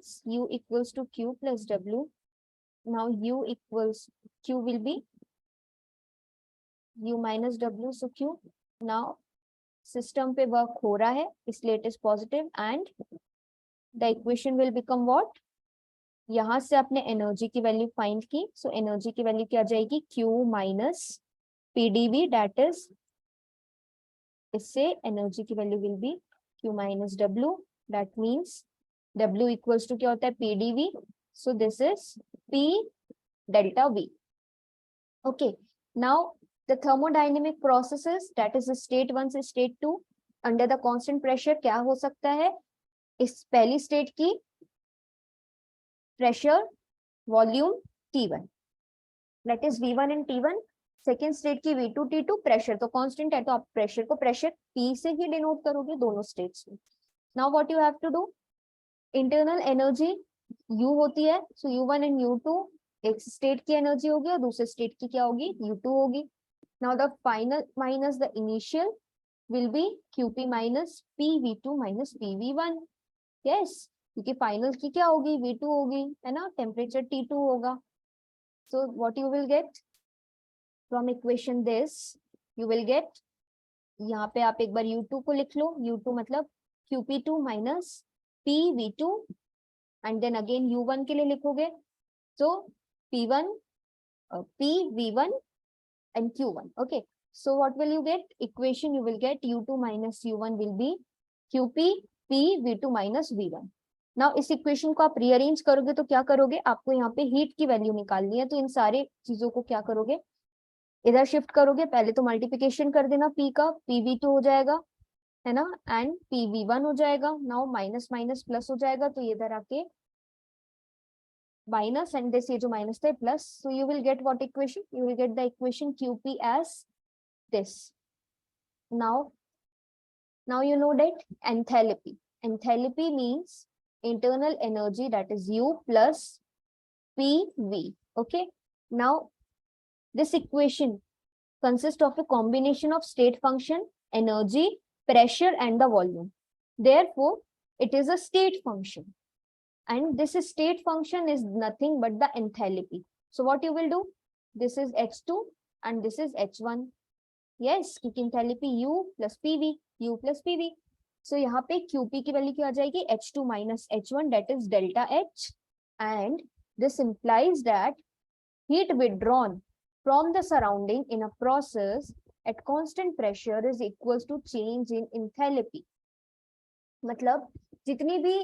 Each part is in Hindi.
means U equals to Q plus W. Now U equals, Q will be U minus W, so Q. Now system पे वर्क हो रहा है इसलिए it is positive and the equation will become what, यहां से आपने एनर्जी की वैल्यू फाइंड की, सो एनर्जी की वैल्यू क्या जाएगी, Q minus PdV, that is, इससे एनर्जी की value will be Q minus W, that means W equals to क्या होता है, PdV, so this is P delta V. Okay, now the thermodynamic processes, that is state 1 से state 2 under the constant pressure क्या हो सकता है, इस पहली स्टेट की pressure volume T1, that is V1 and T1, second state की V2 T2, प्रेशर तो कांस्टेंट है तो आप प्रेशर को प्रेशर P से ही डिनोट करोगे दोनों स्टेट्स में. Now what you have to do, internal energy U होती है, सो U1 एंड U2 एक स्टेट की एनर्जी होगी और दूसरे स्टेट की क्या होगी, U2 होगी. Now the final minus the initial will be QP minus PV2 minus PV1. Yes, क्योंकि फाइनल की क्या होगी, V2 होगी, है ना, टेम्परेचर T2 होगा. सो what you will get from equation this, you will gate, यहाँ पे आप एक बार U2 को लिख लो, U2 मतलब QP2 minus PV2, and then again U1 के लिए लिखोगे, so P1, PV1 and Q1. Okay, so what will you get, equation you will get U2 minus U1 will be QP PV2 minus V1. now इस इक्वेशन को आप रीअरेंज करोगे तो क्या करोगे, आपको यहाँ पे हीट की वैल्यू निकालनी है, तो इन सारे चीजों को क्या करोगे, इधर शिफ्ट करोगे, पहले तो मल्टीप्लिकेशन कर देना P का, PV2 हो जाएगा, है ना, एंड PV1 हो जाएगा. नाउ माइनस माइनस प्लस हो जाएगा, तो ये इधर आके minus and this ये जो minus थे plus, so you will get what equation, you will get the equation QP as this. Now you know that enthalpy means internal energy, that is U plus PV. Okay, now this equation consists of a combination of state function, energy, pressure and the volume. Therefore it is a state function, and this state function is nothing but the enthalpy. So what you will do, this is H2 and this is H1. yes, क्योंकि enthalpy U plus PV, U plus PV. so यहाँ पे QP की वैल्यू क्या आ जाएगी, H2 minus H1, that is delta H, and this implies that heat withdrawn from the surrounding in a process at constant pressure is equals to change in enthalpy. मतलब जितनी भी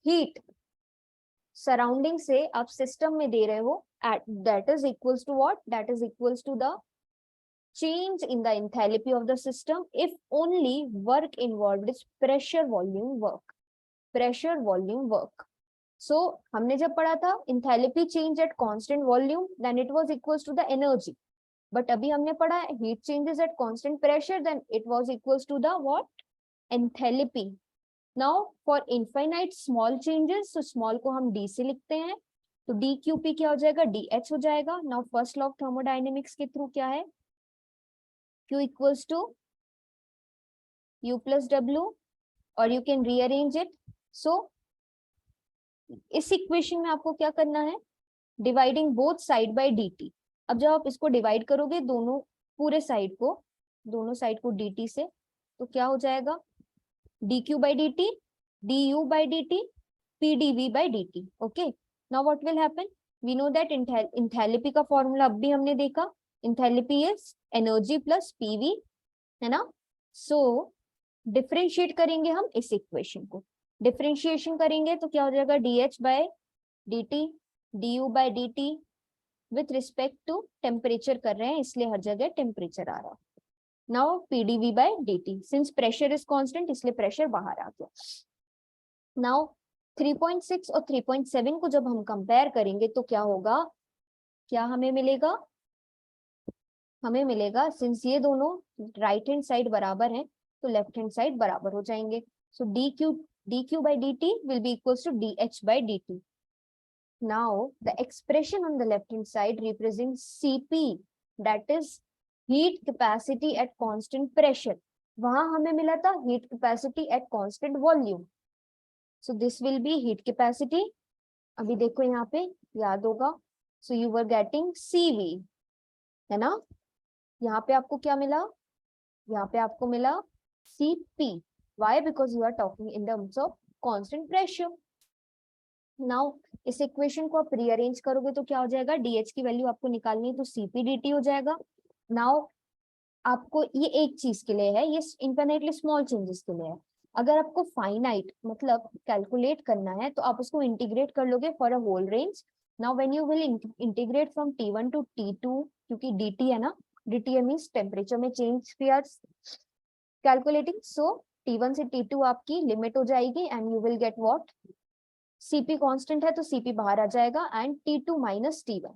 हीट सराउंडिंग से आप सिस्टम में दे रहे हो, that is equals to what, that is equals to the change in the enthalpy of the system if only work involved is pressure volume work. so हमने जब पढ़ा था enthalpy change at constant volume, then it was equals to the energy, but अभी हमने पढ़ा heat changes at constant pressure, then it was equals to the what, enthalpy. Now for infinite small changes, so small को हम d से लिखते हैं, तो dQP क्या हो जाएगा, dH हो जाएगा. Now first law of thermodynamics के थ्रू क्या है, Q equals to U plus W, और you can rearrange it. So इस इक्वेशन में आपको क्या करना है, dividing both side by dt. अब जब आप इसको डिवाइड करोगे दोनों पूरे साइड को, दोनों साइड को dt से, तो क्या हो जाएगा, dq by dt, du by dt, pdv by dt. okay, now what will happen, we know that enthalpy का फॉर्मूला अब भी हमने देखा, enthalpy is energy plus pv, है ना. so डिफरेंशिएट करेंगे हम इस इक्वेशन को, डिफरेंशिएशन करेंगे तो क्या हो जाएगा, dh by dt, du by dt with respect to temperature कर रहे हैं इसलिए हर जगह टेम्परेचर आ रहा है. Now PdV by dt, since pressure is constant इसलिए प्रेशर बाहर आ गया. Now 3.6 और 3.7 को जब हम कंपेयर करेंगे तो क्या होगा, क्या हमें मिलेगा, हमें मिलेगा सिंस ये दोनों राइट हैंड साइड बराबर हैं तो लेफ्ट हैंड साइड बराबर हो जाएंगे. सो dq by dt will be equals to dh by dt. Now the expression on the left hand side represents Cp, that is heat capacity at constant pressure. वहां हमें मिला था heat capacity at constant volume. So this will B heat capacity. अभी देखो यहाँ पे याद होगा, so you were getting CV, है ना। यहाँ पे आपको क्या मिला, यहाँ पे आपको मिला CP। Why? Because you are talking in terms of constant pressure. Now इस इक्वेशन को आप रीअरेंज करोगे तो क्या हो जाएगा, DH की वैल्यू आपको निकालनी है तो CP/dt हो जाएगा। नाउ आपको ये एक चीज के लिए है, ये इनफिनिटली स्मॉल चेंजेस के लिए है। अगर आपको फाइनाइट मतलब कैलकुलेट करना है तो आप उसको इंटीग्रेट कर लोगे for a whole range. Now when you will integrate from T1 to T2, क्योंकि DT है ना, DT मींस टेम्परेचर में change we are calculating, so T1 से T2 आपकी लिमिट हो जाएगी and you will get what, CP constant है तो CP बाहर आ जाएगा and T2 minus T1।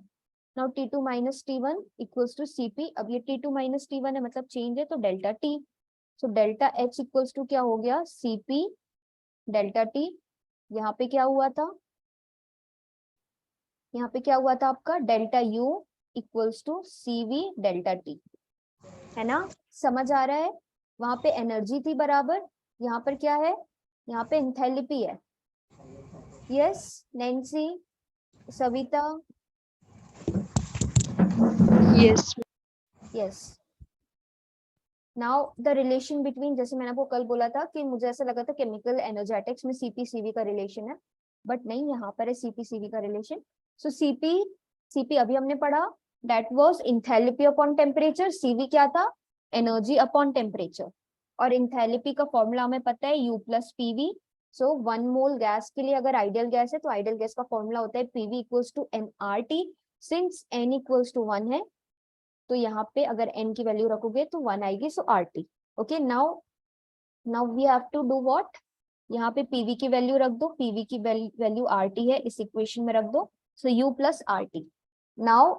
Now T2 minus T1 equals to CP। अब ये T2 माइनस T1 है मतलब चेंज है तो delta T। So delta H equals to क्या हो गया, CP डेल्टा T। यहाँ पे क्या हुआ था, यहाँ पे क्या हुआ था आपका delta U equals to CV delta T, है ना। समझ आ रहा है, वहां पे एनर्जी थी बराबर, यहाँ पर क्या है, यहाँ पे एंथैल्पी है। Yes Nancy, Savita, Yes. Yes. Now the relation between, जैसे मैंने आपको कल बोला था कि मुझे ऐसा लगा था केमिकल एनर्जेटिक्स में CP/CV का रिलेशन है, बट नहीं, यहाँ पर है CP/CV का रिलेशन। सो CP अभी हमने पढ़ा, that was enthalpy upon temperature. CV क्या था, एनर्जी अपॉन टेम्परेचर। और इंथैल्पी का फॉर्मूला हमें पता है U प्लस PV। सो 1 मोल गैस के लिए अगर आइडियल गैस है तो आइडियल गैस का फॉर्मूला होता है PV equals to nRT। Since n equals to 1 है तो यहाँ पे अगर n की वैल्यू रखोगे तो 1 आएगी, so RT। Okay, now now we have to do what, यहाँ पे PV की वैल्यू रख दो, PV की वैल्यू RT है, इस इक्वेशन में रख दो, सो U प्लस RT। नाउ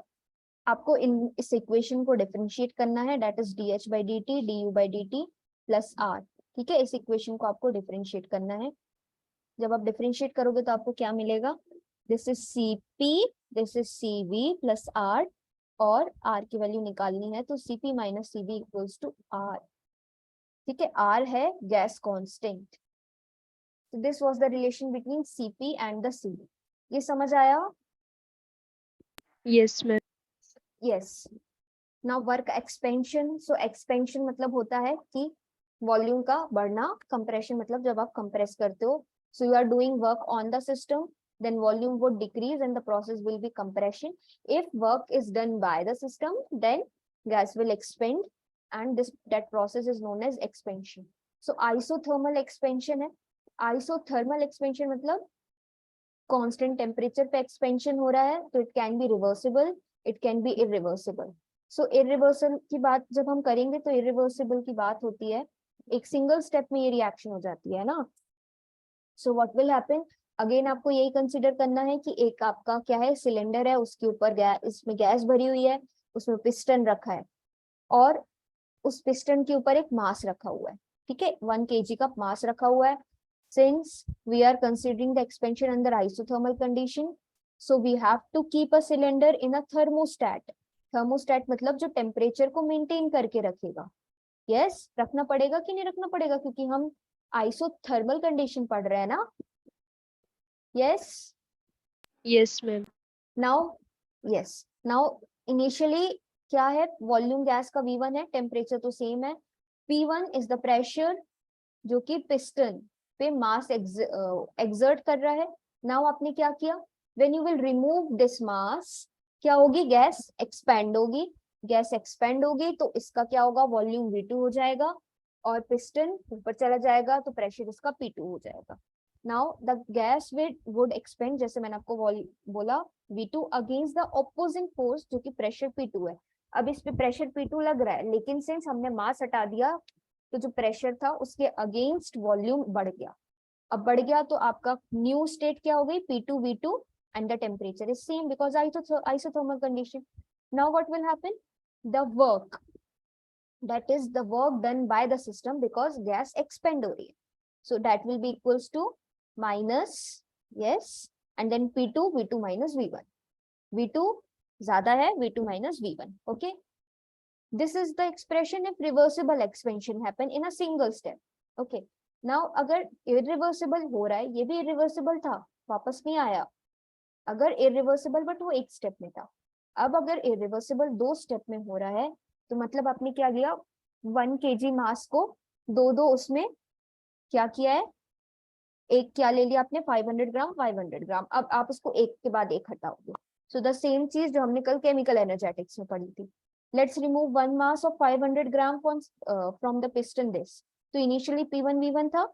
आपको इस इक्वेशन को डिफरेंशिएट करना है, that is DH/dt DU/dt plus R। ठीक है, इस इक्वेशन को आपको डिफरेंशिएट करना है। जब आप डिफरेंशिएट करोगे तो आपको क्या मिलेगा, this is CP, this is CV plus R, और R की वैल्यू निकालनी है तो CP minus CV equals to R। ठीक है, R है gas constant. So this was the relation between CP and the CV. ये समझ आया? Yes, ma'am. Yes. Now work expansion. So expansion मतलब होता है कि वॉल्यूम का बढ़ना, कंप्रेशन मतलब जब आप कंप्रेस करते हो, so you are doing work on the system, then volume would decrease and the process will be compression. If work is done by the system, then gas will expand and that process is known as expansion. So isothermal expansion है, isothermal expansion मतलब कांस्टेंट टेम्परेचर पे एक्सपेंशन हो रहा है तो it can be reversible, it can be irreversible. So irreversible की बात जब हम करेंगे तो इरिवर्सिबल की बात होती है एक सिंगल स्टेप में ये रिएक्शन हो जाती है ना। So what will happen, again आपको यही कंसिडर करना है कि एक आपका क्या है, सिलेंडर है, उसके ऊपर गैस, इसमें गैस भरी हुई है, उसमें पिस्टन रखा है और उस पिस्टन के ऊपर एक मास रखा हुआ है। ठीक है, 1 kg का मास रखा हुआ है। Since we are considering the expansion under isothermal condition, so we have to keep a cylinder in a thermostat. Thermostat मतलब जो टेम्परेचर को मेंटेन करके रखेगा। यस, रखना पड़ेगा कि नहीं रखना पड़ेगा, क्योंकि हम आइसोथर्मल कंडीशन पढ़ रहे हैं ना। Yes, Yes, ma'am. Now, yes now initially क्या है, वॉल्यूम गैस का V1 है, टेम्परेचर तो सेम है। P1 इज द प्रेशर जो कि पिस्टन पे मास एक्सर्ट कर रहा है। नाउ आपने क्या किया, when you will remove this mass क्या होगी, गैस एक्सपेंड होगी। गैस एक्सपेंड होगी तो इसका क्या होगा, वॉल्यूम V2 हो जाएगा और पिस्टन ऊपर चला जाएगा तो प्रेशर इसका P2 हो जाएगा। Now the gas would expand, जैसे मैंने आपको बोला, V2 against the opposing force जो कि प्रेशर P2 है। अब इस पे प्रेशर P2 लग रहा है, लेकिन सिंस हमने मास हटा दिया तो जो प्रेशर था उसके अगेंस्ट वॉल्यूम बढ़ गया। अब बढ़ गया तो आपका न्यू स्टेट क्या हो गई, P2 V2 and the temperature is same because isothermal condition. Now what will happen, the work, that is the work done by the system because gas expand हो रही है, so that will be equals to minus, yes, and then P2 V2 minus V1, V2 ज्यादा है, V2 minus V1. Okay, this is the expression if reversible expansion happen in a single step. Okay, now अगर इरिवर्सिबल हो रहा है, ये भी इरिवर्सिबल था, वापस नहीं आया, अगर इरिवर्सिबल बट वो एक स्टेप में था। अब अगर इरिवर्सिबल 2 स्टेप में हो रहा है तो मतलब आपने क्या लिया, 1 kg मास को दो दो उसमें क्या किया है, एक क्या ले लिया आपने, 500 ग्राम 500 ग्राम। अब आप इसको एक के बाद एक हटाओगे। सो द सेम चीज जो हमने कल केमिकल एनर्जेटिक्स में पढ़ी थी। Let's remove 1 mass of 500 gram from the piston this. तो इनिशियली P1 V1 था,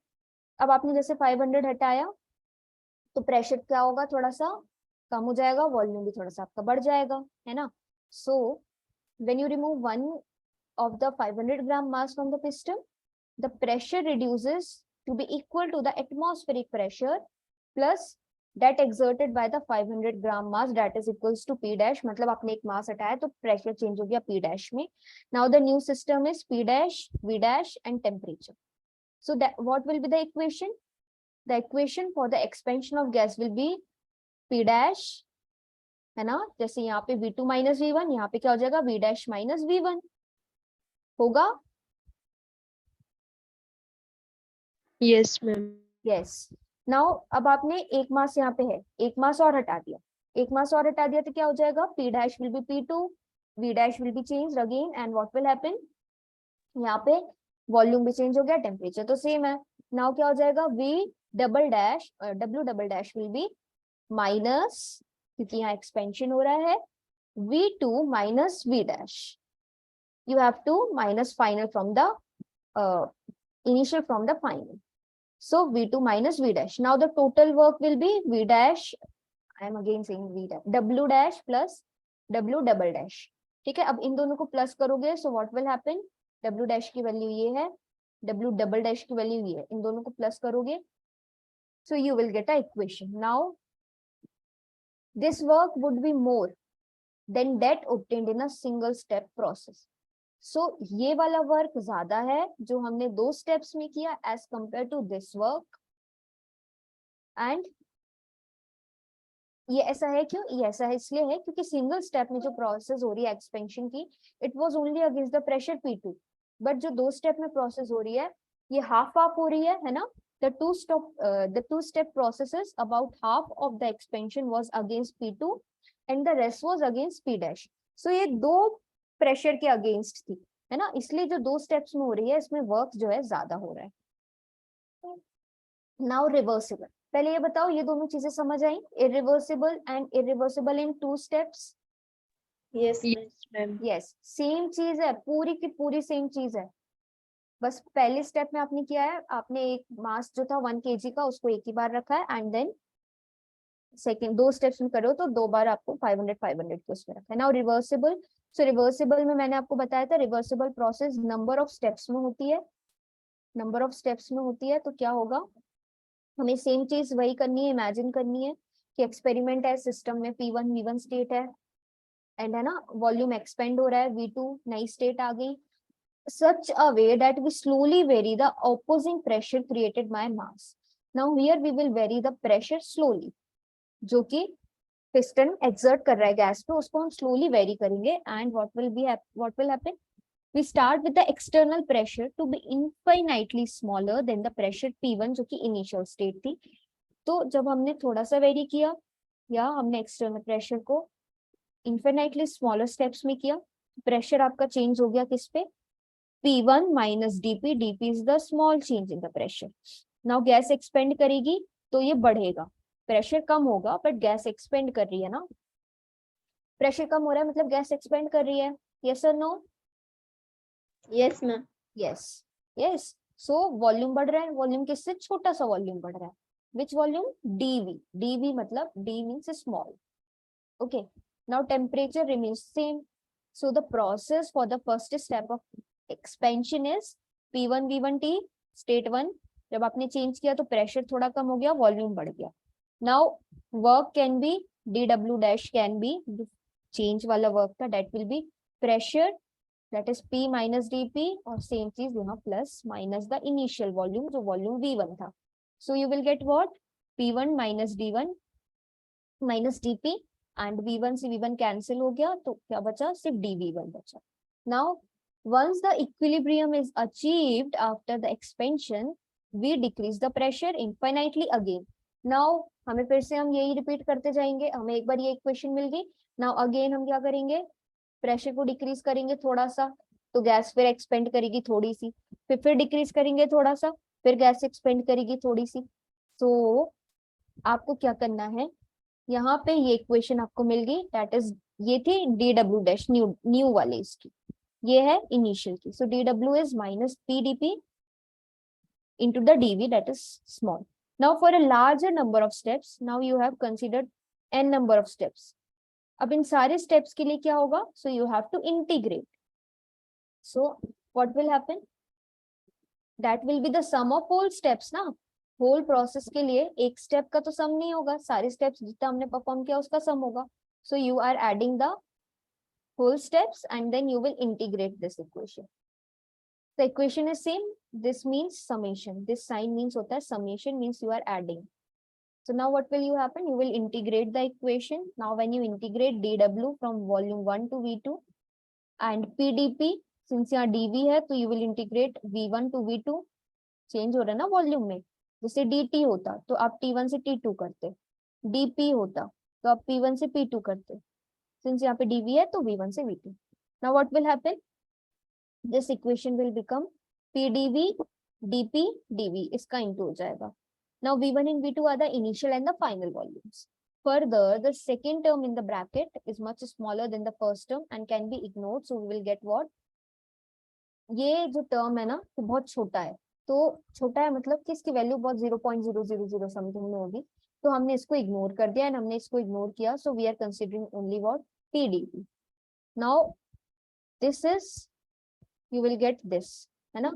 अब आपने जैसे 500 हटाया तो प्रेशर क्या होगा, थोड़ा सा कम हो जाएगा, वॉल्यूम भी थोड़ा सा आपका बढ़ जाएगा, है ना। So when you remove 1 of the 500 gram mass from the piston, the pressure reduces to be equal to the atmospheric pressure plus that exerted by the 500 gram mass, that is equals to P dash। मतलब आपने एक मास हटाया तो प्रेशर चेंज हो गया P dash में। Now the new system is P dash, V dash and temperature. So that what will be the equation? The equation for the expansion of gas will be P dash, है ना, जैसे यहाँ पे V2 minus V1, यहाँ पे क्या हो जाएगा V dash minus V1 होगा। Yes, ma'am. यस। नाउ अब आपने एक मास यहाँ पे है, एक मास और हटा दिया, एक मास और हटा दिया तो क्या हो जाएगा, P dash will be P2, V dash will be changed again and what will happen, यहाँ पे वॉल्यूम भी चेंज हो गया, टेम्परेचर तो सेम है। नाउ क्या हो जाएगा, V double dash W double dash will be minus, क्योंकि यहाँ एक्सपेंशन हो रहा है, V2 minus V dash, you have to minus final from the initial from the final. So V2 minus V dash. Now the total work will be V dash, I am again saying V dash, W dash plus W double dash। ठीक है, अब इन दोनों को प्लस करोगे so what will happen, W dash की वैल्यू ये है, W double dash की वैल्यू ये है, इन दोनों को प्लस करोगे so you will get a equation। Now this work would be more than that obtained in a single step process। सो ये वाला वर्क ज्यादा है जो हमने 2 स्टेप्स में किया as compare to this work. And ये ऐसा है क्यों, ये ऐसा है इसलिए है क्योंकि सिंगल स्टेप में जो प्रोसेस हो रही है एक्सपेंशन की, it was only against the pressure P2, but जो 2 स्टेप में प्रोसेस हो रही है ये हाफ हाफ हो रही है ना। the two step processes, about half of the expansion was against P2 and the rest was against P dash। so ये 2 प्रेशर के अगेंस्ट थी, है ना, इसलिए जो 2 स्टेप्स में हो रही है इसमें वर्क जो है ज्यादा हो रहा है। नाउ रिवर्सिबल, पहले ये बताओ ये दोनों चीजें समझ आई, irreversible and irreversible in 2 steps. Yes, ma'am. Yes, ma'am. Yes, same चीज है, पूरी की पूरी सेम चीज है, बस पहले स्टेप में आपने किया है, आपने एक मास जो था 1 kg का उसको एक ही बार रखा है एंड देन सेकंड 2 स्टेप्स में करो तो 2 बार आपको 500 500 के उसमें रखा है। नाउ रिवर्सिबल, सो रिवर्सिबल में मैंने आपको बताया था reversible process number of steps में होती है, नंबर ऑफ स्टेप्स में होती है तो क्या होगा, हमें सेम चीज वही करनी है, इमेजिन करनी है कि एक्सपेरिमेंट है, सिस्टम में P1 V1 स्टेट है एंड है ना, वॉल्यूम एक्सपेंड हो रहा है, V2 नई स्टेट आ गई, such a way that we slowly vary the opposing pressure created by mass। now here we will vary the pressure slowly, जो कि पिस्टन एक्सर्ट कर रहा है गैस पे उसको हम स्लोली वेरी करेंगे and what will happen, we start with the external pressure to be infinitely smaller than the pressure P1 जो कि इनिशियल स्टेट थी। तो जब हमने थोड़ा सा वेरी किया या हमने एक्सटर्नल प्रेशर को इन्फिनाइटली स्मॉलर स्टेप्स में किया, प्रेशर आपका चेंज हो गया किस पे, P1 minus dP, dP is the small change in the pressure। now gas expand करेगी तो ये बढ़ेगा, प्रेशर कम होगा बट गैस एक्सपेंड कर रही है ना, प्रेशर कम हो रहा है मतलब गैस एक्सपेंड कर रही है, यस और no. Yes, ma'am. Yes yes, so volume बढ़ रहा है, वॉल्यूम किससे, छोटा सा वॉल्यूम बढ़ रहा है, विच वॉल्यूम, dV, dV मतलब d means small, okay। now temperature remains same, so the process for the first step of expansion is P1 V1 T state 1, जब आपने चेंज किया तो प्रेशर थोड़ा कम हो गया, वॉल्यूम बढ़ गया। now work can be dW dash can be change वाला वर्क था, that will be pressure, that is P minus dP, और सेम चीज यहाँ plus minus the initial volume जो वॉल्यूम V1 था। so you will get what, P1 minus D1 minus dP and V1 से V1 कैंसिल हो गया तो क्या बचा, सिर्फ dV1 बचा। now once the equilibrium is achieved after the expansion, we decrease the pressure infinitely again. Now हमें फिर से हम यही रिपीट करते जाएंगे, हमें एक बार ये इक्वेशन मिल गई. नाउ अगेन हम क्या करेंगे, प्रेशर को डिक्रीज करेंगे थोड़ा सा, तो गैस फिर एक्सपेंड करेगी थोड़ी सी, फिर डिक्रीज करेंगे थोड़ा सा, फिर गैस एक्सपेंड करेगी थोड़ी सी. तो आपको क्या करना है, यहाँ पे ये इक्वेशन आपको मिल गई, दैट इज ये थी डी डब्ल्यू डैश न्यू वाले इसकी, ये है इनिशियल की. सो डी डब्ल्यू is minus p d p into the dv, that is small. Now for a larger number of steps, now you have considered n number of steps. अब इन सारे steps के लिए क्या होगा, so you have to integrate. So what will happen, that will be the sum of whole steps ना, whole process के लिए एक step का तो sum नहीं होगा, सारे steps जितना हमने perform किया उसका sum होगा. So you are adding the whole steps and then you will integrate this equation. The equation is same. This means summation. This sign means hota hai summation, means you are adding. So now what will you happen? You will integrate the equation. Now when you integrate dw from volume 1 to v2 and pdp, since यहाँ dv है तो you will integrate v1 to v2. Change हो रहा है ना वॉल्यूम में, जैसे dt होता तो आप t1 से t2 करते, dp होता तो आप p1 से p2 करते. Since यहाँ पे dv है तो v1 से v2. Now what will happen? This equation will become pdv dp dv, इसका into हो जाएगा. Now v1 and v2 are the initial and the final volumes. Further, the second term in the bracket is much smaller than the first term and can be ignored. So we will get what? ये जो term है ना तो बहुत छोटा है, तो छोटा है मतलब कि इसकी वैल्यू बहुत 0.000 समथिंग में होगी, तो हमने इसको इग्नोर कर दिया, एंड हमने इसको इग्नोर किया. So we are considering only what, pdp. Now this is, you will get this, है ना.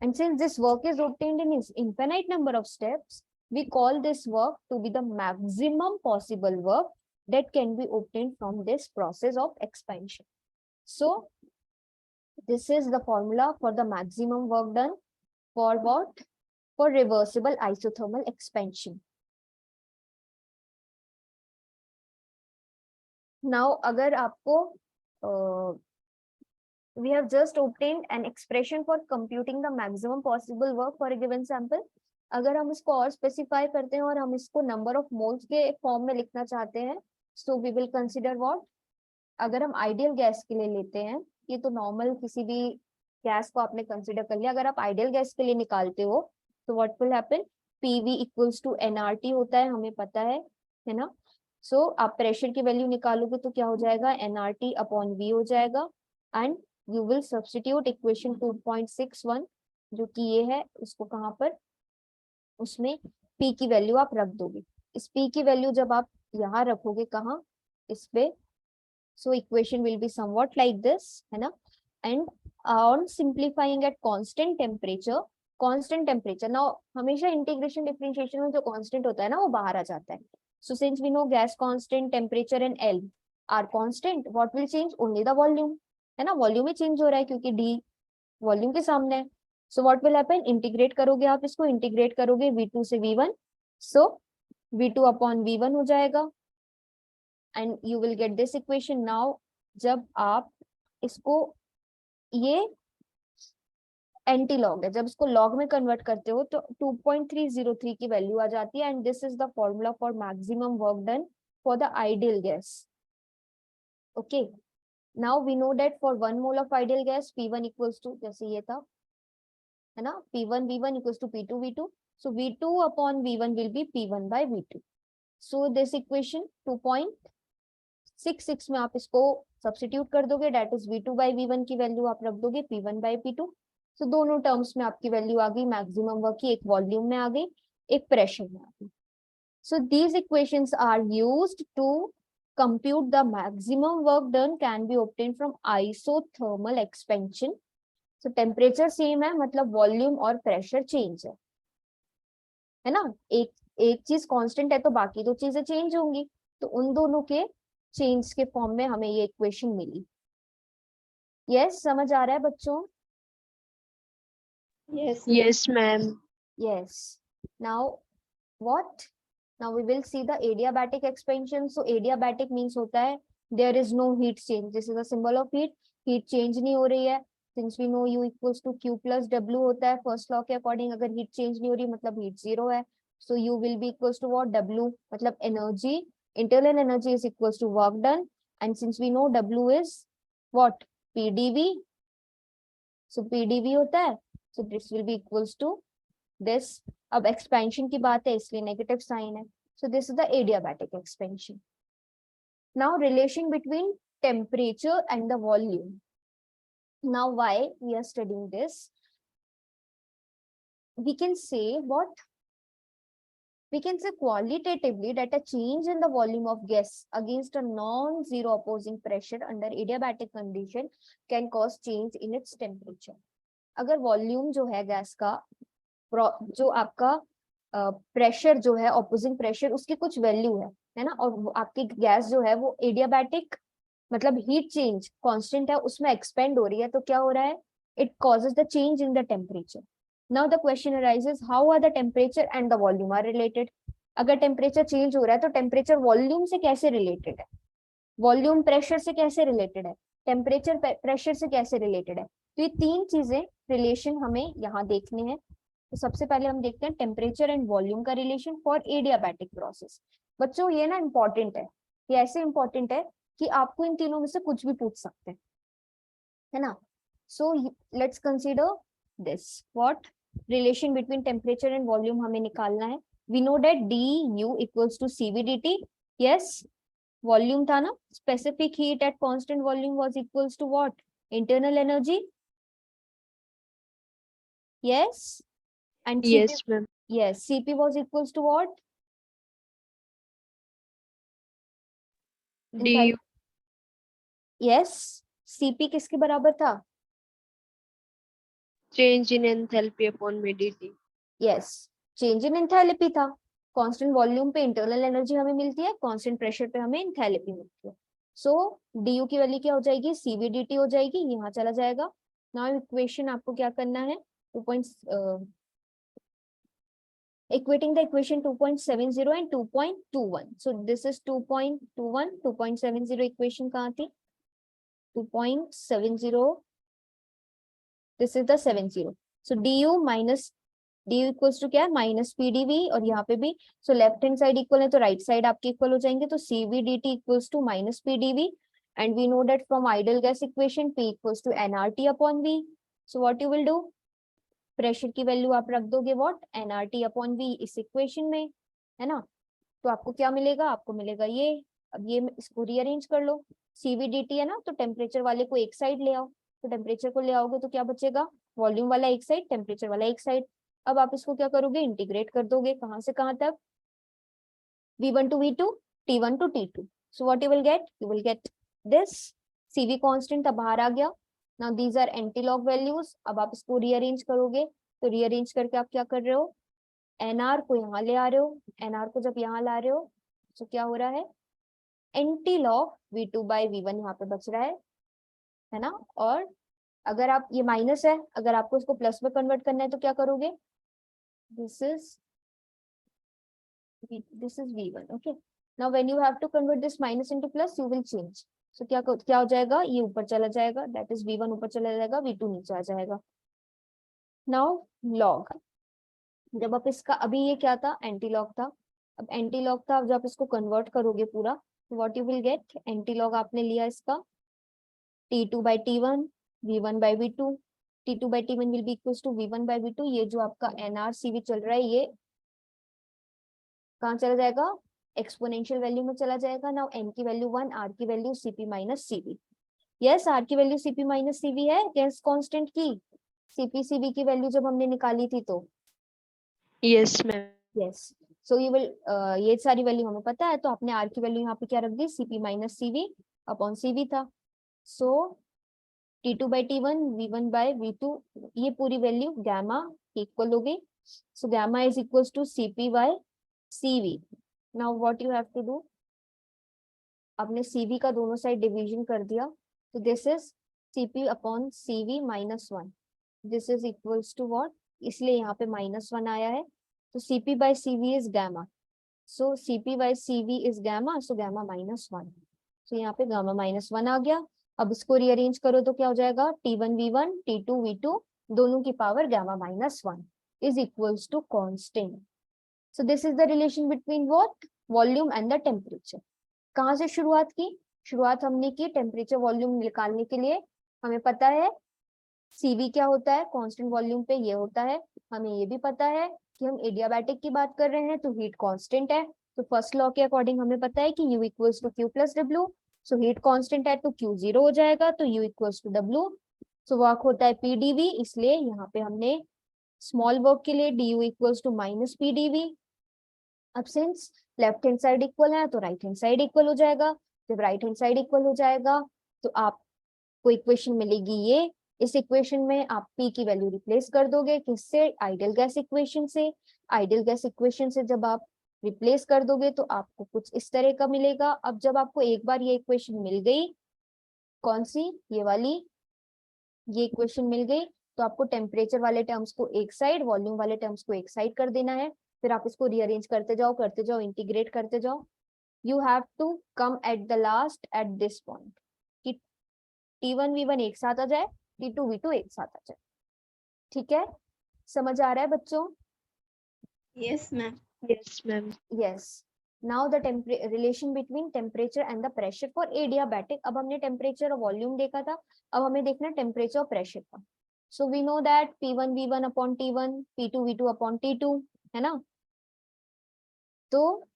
And since this work is obtained in its infinite number of steps, we call this work to be the maximum possible work that can be obtained from this process of expansion. So this is the formula for the maximum work done for what? For reversible isothermal expansion. Now अगर आपको we have just obtained an expression for computing the maximum possible work for a given sample. अगर हम इसको और स्पेसिफाई करते हैं और हम इसको नंबर ऑफ मोल्स के फॉर्म में लिखना चाहते हैं, so we will consider what, अगर हम आइडियल गैस के लिए लेते हैं, ये तो नॉर्मल किसी भी गैस को आपने कंसीडर कर लिया, अगर आप आइडियल गैस के लिए निकालते हो तो what will happen, P V equals to N R T होता है, हमें पता है ना. सो आप प्रेशर की वैल्यू निकालोगे तो क्या हो जाएगा, एनआरटी अपॉन वी हो जाएगा, and you will substitute equation 2.61 जो कि ये है, उसको कहाँ पर, उसमें p की वैल्यू आप रख दोगे. इस p की वैल्यू जब आप यहाँ रखोगे कहाँ, इस पे, so equation will be somewhat like this, है ना. and on simplifying at constant temperature, now हमेशा integration differentiation में जो constant होता है ना वो बाहर आ जाता है. So since we know gas constant, temperature and L are constant, what will change? Only the volume, है ना. वॉल्यूम ही चेंज हो रहा है क्योंकि डी वॉल्यूम के सामने है. So what will happen, integrate करोगे आप इसको, इंटीग्रेट करोगे v2 से v1, सो v2 अपॉन v1 हो जाएगा, and you will get this equation. Now जब आप इसको, ये एंटी लॉग है, जब इसको लॉग में कन्वर्ट करते हो तो 2.303 की वैल्यू आ जाती है, and this is the formula for maximum work done for the ideal gas. Okay, now we know that for 1 mole of ideal gas P1 equals to, जैसे ये था, है ना, P1 V1 equals to P2 V2. So V2 upon V1 will be P1 by V2. So this equation 2.66 में आप इसको सब्स्टिट्यूट कर दोगे, that is V2 by V1 की वैल्यू आप रख दोगे P1 by P2. So दोनों टर्म्स में आपकी वैल्यू आ गई मैक्सिमम वर्क की, एक वॉल्यूम में आ गई, एक प्रेशर में आ गई. So these equations are used to compute the maximum work done can be obtained from isothermal expansion. So temperature same है, मतलब वॉल्यूम और प्रेशर चेंज है ना. एक चीज कांस्टेंट है तो बाकी दो चीजें चेंज होंगी, तो उन दोनों के चेंज के फॉर्म में हमें ये इक्वेशन मिली. यस, समझ आ रहा है बच्चों? Yes, ma'am. Yes. Now what? Now we will see the adiabatic expansion. So adiabatic means होता है there is no heat change. This is a symbol of heat. Heat change नहीं हो रही है. Since we know U equals to Q plus W होता है फर्स्ट लॉ के अकॉर्डिंग, अगर हीट चेंज नहीं हो रही मतलब हीट जीरो है, so U will be equals to what, W मतलब energy, internal energy is equals to work done, and since we know W is what, PdV, so PdV होता है, so this will be equals to this. अब एक्सपेंशन की बात है इसलिए नेगेटिव साइन है, so this is the adiabatic expansion. Now relation between temperature and the volume. Now why we are studying this? We can say what? We can say qualitatively that a change in the volume of gas against a non-zero opposing pressure under adiabatic condition can cause change in its temperature. अगर वॉल्यूम जो है गैस का, जो आपका प्रेशर जो है ऑपोजिंग प्रेशर उसकी कुछ वैल्यू है ना, और आपकी गैस जो है वो एडियाबैटिक मतलब हीट चेंज कांस्टेंट है उसमें एक्सपेंड हो रही है, तो क्या हो रहा है, it causes the change in the temperature. Now the question arises how are the temperature and the volume are related. अगर टेम्परेचर चेंज हो रहा है तो टेम्परेचर वॉल्यूम से कैसे रिलेटेड है, वॉल्यूम प्रेशर से कैसे रिलेटेड है, टेम्परेचर प्रेशर से कैसे रिलेटेड है। तो ये तीन चीजें रिलेशन हमें यहाँ देखने हैं। तो सबसे पहले हम देखते हैं टेम्परेचर एंड वॉल्यूम का रिलेशन फॉर एडियाबैटिक प्रोसेस। बच्चों ये ना इंपॉर्टेंट है, ये ऐसे इंपॉर्टेंट है कि आपको इन तीनों में से कुछ भी पूछ सकते हैं, है ना। So let's consider this what, relation between temperature and volume हमें निकालना है। We know that du equals to cv dt, yes volume था ना, specific heat at constant volume was equals to what, internal energy, yes, and Yes, Cp, ma'am. yes, Cp was equals to what, du yes, Cp किसके बराबर था, change in enthalpy upon dt. yes, change in enthalpy था। कांस्टेंट वॉल्यूम पे इंटरनल एनर्जी हमें मिलती है, कांस्टेंट प्रेशर पे हमें एंथैल्पी मिलती है। सो du की वैल्यू क्या हो जाएगी, cv dt हो जाएगी, यहाँ चला जाएगा। नाउ इक्वेशन आपको क्या करना है, equating the equation 2.70 and 2.21. So this is 2.21, 2.70 equation कहाँ थी, 2.70, this is the 70. So du minus du equals to क्या है, माइनस pdv, और यहाँ पे भी so left hand side equal है तो राइट साइड आपके इक्वल हो जाएंगे, तो cv dt equals to minus pdv, and we know that from ideal gas equation p equals to nRT upon v. So what you will do, pressure की वैल्यू आप रख दोगे व्हाट, nRT अपॉन v इस इक्वेशन में, है ना। तो आपको क्या मिलेगा, आपको मिलेगा ये। अब ये इसको रीअरेंज कर लो, cv dt है ना, तो टेम्परेचर वाले को एक साइड ले आओ, तो टेम्परेचर को ले आओगे तो क्या बचेगा, वॉल्यूम वाला एक साइड, टेम्परेचर वाला एक साइड। अब आप इसको क्या करोगे, इंटीग्रेट कर दोगे, कहाँ से कहाँ तक, v1 to v2, t1 to t2। So what you will get this, cv constant अब बाहर आ गया। Now these are antilog values. अब आप इसको रीअरेंज करोगे, तो रीअरेंज करके आप क्या कर रहे हो, nr को यहाँ ले आ रहे हो, nr को जब यहाँ ला रहे हो तो क्या हो रहा है, एंटीलॉग v2 by v1 यहाँ पे बच रहा है ना। और अगर आप ये माइनस है, अगर आपको इसको प्लस में कन्वर्ट करना है तो क्या करोगे, this is v1, okay. Now when you have to convert this minus into plus you will change. So क्या हो जाएगा, ये ऊपर चला जाएगा, दैट इज v1 ऊपर चला जाएगा, v2 नीचे आ जाएगा। नाउ लॉग, जब आप इसका, अभी ये क्या था, एंटी लॉग था, अब एंटी लॉग था, जब आप इसको कन्वर्ट करोगे पूरा तो what you will gate, anti log आपने लिया इसका t2 by t1, v1 by v2, t2 by t1 will be equals to v1 by v2। ये जो आपका nrcv चल रहा है ये कहाँ चला जाएगा, एक्सपोनेंशियल वैल्यू में चला जाएगा। नाउ n की वैल्यू 1, r की value cp minus cv, yes r की वैल्यू cp माइनस cv है गैस कांस्टेंट की, cp cv की वैल्यू जब हमने निकाली थी तो Yes, ma'am. Yes. So you will, ये सारी वैल्यू हमें पता है, तो आपने r की वैल्यू यहाँ पे क्या रख दी, cp minus cv upon cv था। सो t2 by t1, v1 by v2, ये पूरी वैल्यू गामा इक्वल हो गई। So gamma is equals to cp by cv। Now what you have to do, आपने cv का दोनों साइड डिवीजन कर दिया, तो this is cp upon cv minus 1, this is equals to what, इसलिए यहाँ पे माइनस 1 आया है, तो cp by cv is gamma, so cp by cv is gamma, so gamma minus 1, सो यहाँ पे गामा माइनस 1 आ गया। अब इसको रीअरेंज करो तो क्या हो जाएगा, T1V1 T2V2 दोनों की power gamma minus 1 is equals to constant. So this is the relation between what, volume and the temperature. कहाँ से शुरुआत की, शुरुआत हमने की टेम्परेचर वॉल्यूम निकालने के लिए. हमें पता है CV क्या होता है कांस्टेंट वॉल्यूम पे, ये होता है. हमें ये भी पता है कि हम एडियाबैटिक की बात कर रहे हैं तो हीट कांस्टेंट है. तो फर्स्ट लॉ के अकॉर्डिंग हमें पता है कि U equals to Q plus W. So heat constant है तो Q 0 हो जाएगा, तो U equals to W. So work होता है PdV, इसलिए यहाँ पे हमने स्मॉल वर्क के लिए du equals to minus PdV. अब since left hand side equal है तो राइट हैंड साइड इक्वल हो जाएगा. जब राइट हैंड साइड इक्वल हो जाएगा तो आपको इक्वेशन मिलेगी ये. इस इक्वेशन में आप P की वैल्यू रिप्लेस कर दोगे किससे, आइडियल गैस इक्वेशन से. आइडियल गैस इक्वेशन से जब आप रिप्लेस कर दोगे तो आपको कुछ इस तरह का मिलेगा. अब जब आपको एक बार ये इक्वेशन मिल गई, कौन सी, ये वाली, ये इक्वेशन मिल गई, तो आपको टेम्परेचर वाले टर्म्स को एक साइड, वॉल्यूम वाले टर्म्स को एक साइड कर देना है. फिर आप इसको रीअरेंज करते जाओ, इंटीग्रेट करते जाओ. You have to come at the last at this point कि T1V1 एक साथ आ जाए, T2V2 एक साथ आ जाए. ठीक है, समझ आ रहा है बच्चों? Yes, ma'am. Yes, ma'am. Yes. Now the relation between temperature and the pressure for adiabatic. अब हमने टेम्परेचर और वॉल्यूम देखा था, अब हमें देखना है टेम्परेचर और प्रेशर का. So we know that P1V1 upon T1, P2V2 upon T2, है ना. तो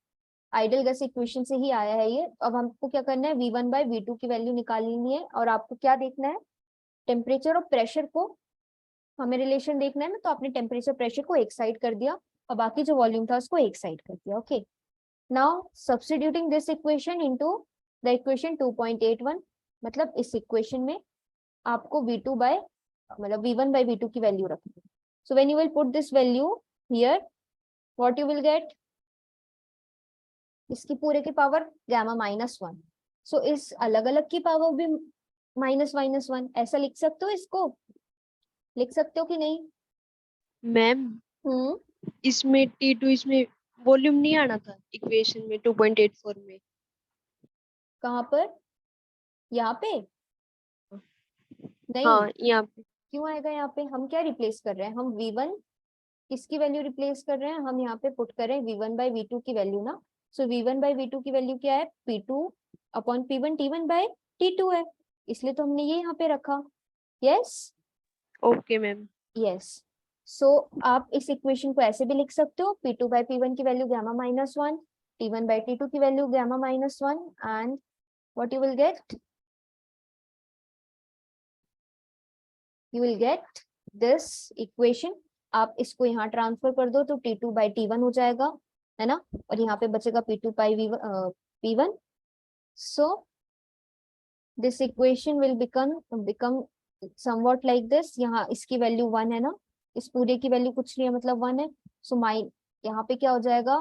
आइडियल गैस इक्वेशन से ही आया है ये. अब हमको क्या करना है, V1 बाय V2 की वैल्यू निकालनी है, और आपको क्या देखना है, टेम्परेचर और प्रेशर को हमें रिलेशन देखना है ना. तो आपने टेम्परेचर प्रेशर को एक साइड कर दिया और बाकी जो वॉल्यूम था उसको एक साइड कर दिया. Okay, now substituting this equation into the equation 2.81, मतलब इस इक्वेशन में आपको V2 बाय मतलब V1 बाय V2 की वैल्यू रखनी है. So when you will put this value here, what you will gate, इसकी पूरे की पावर गामा माइनस 1. सो इस अलग अलग की पावर भी माइनस माइनस 1, ऐसा लिख सकते हो, इसको लिख सकते हो कि नहीं? मैम इसमें T2 इसमें वॉल्यूम नहीं आना था इक्वेशन में 2.84 में. कहाँ पर, यहाँ पे नहीं. हाँ यहाँ पे. क्यों आएगा यहाँ पे, हम क्या रिप्लेस कर रहे हैं, हम V1 किसकी वैल्यू रिप्लेस कर रहे हैं, हम यहाँ पे पुट कर रहे हैं V1 बाय V2 की वैल्यू ना. सो V1 बाय V2 की वैल्यू क्या है, P2 upon P1, T1 bye T2 है, इसलिए तो हमने ये यहाँ पे रखा. Yes okay ma'am. यस. सो आप इस इक्वेशन को ऐसे भी लिख सकते हो, P2 बाय P1 की value gamma minus 1, T1 bye T2 की value gamma minus 1, and what you will gate, you will get this equation. आप इसको यहाँ ट्रांसफर कर दो तो T2 बाई T1 हो जाएगा, है ना, और यहाँ पे बचेगा P2 by P1. so this equation will become somewhat like this. यहाँ इसकी वैल्यू 1 है ना, इस पूरे की वैल्यू कुछ नहीं है, मतलब 1 है. सो यहाँ पे क्या हो जाएगा,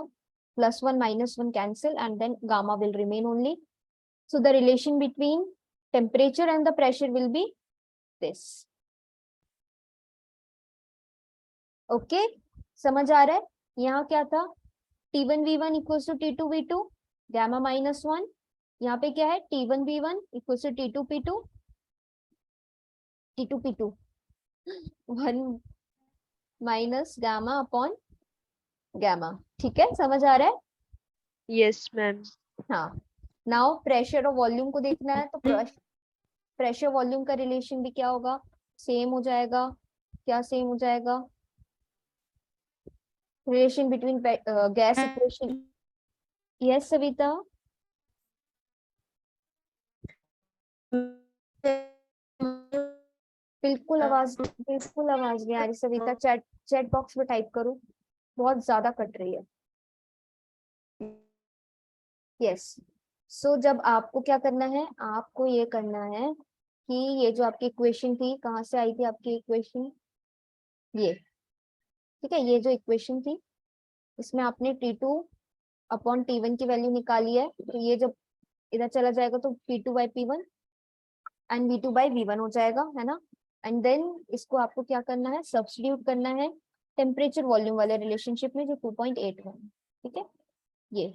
+1 -1 cancel and then gamma will remain only. So the relation between temperature and the pressure will be this. Okay, समझ आ रहा है. यहाँ क्या था, T1V1 equals to T2V2 gamma minus 1. यहाँ पे क्या है, T1V1 equals to T2P2 1 minus gamma upon gamma. ठीक है, समझ आ रहा है. Yes ma'am. हाँ, नाउ प्रेशर और वॉल्यूम को देखना है, तो प्रेशर वॉल्यूम का रिलेशन भी क्या होगा, सेम हो जाएगा. क्या सेम हो जाएगा, relation between gas equation. Yes Savita, बिल्कुल आवाज नहीं आ रही सविता. चैट बॉक्स में टाइप करो, बहुत ज्यादा कट रही है. यस. सो जब आपको क्या करना है, आपको ये करना है कि ये जो आपकी इक्वेशन थी, कहाँ से आई थी आपकी इक्वेशन, ये ठीक है, ये जो इक्वेशन थी इसमें आपने T2 अपॉन T1 की वैल्यू निकाली है, तो ये जब इधर चला जाएगा तो P2 by P1 and V2 by V1 हो जाएगा, है ना. एंड देन इसको आपको क्या करना है, सब्स्टिट्यूट करना है टेम्परेचर वॉल्यूम वाले रिलेशनशिप में जो 2.81. ठीक है, ये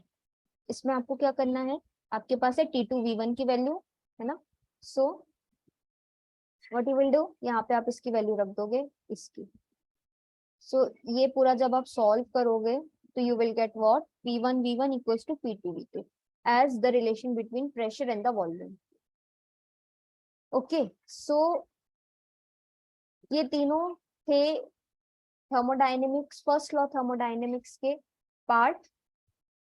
इसमें आपको क्या करना है, आपके पास है T2V1 की वैल्यू, है ना. सो व्हाट यू विल डू, यहाँ पे आप इसकी वैल्यू रख दोगे इसकी. सो ये पूरा जब आप सॉल्व करोगे तो you will get what, P1 V1 equals to P2 V2 as the relation between pressure and the volume. Okay, so ये तीनों थे थर्मोडायनेमिक्स, फर्स्ट लॉ थर्मोडायनेमिक्स के पार्ट.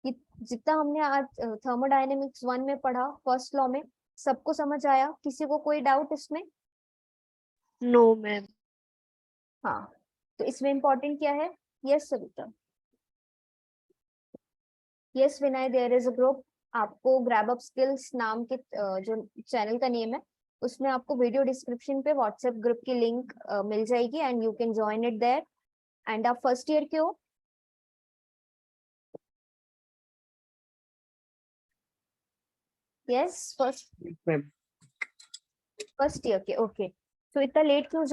जितना हमने आज थर्मोडायनेमिक्स 1 में पढ़ा फर्स्ट लॉ में, सबको समझ आया? किसी को कोई डाउट इसमें? No ma'am. हाँ, तो इसमें इंपॉर्टेंट क्या है? Yes Savita. Yes Vinay, there is a group. आपको ग्रैब अप स्किल्स नाम के जो चैनल का नेम है, उसमें आपको वीडियो डिस्क्रिप्शन पे व्हाट्सएप ग्रुप की लिंक मिल जाएगी and you can join it there. And आप फर्स्ट ईयर के हो? यस, फर्स्ट ईयर के. ओके, तो इतना लेट क्यों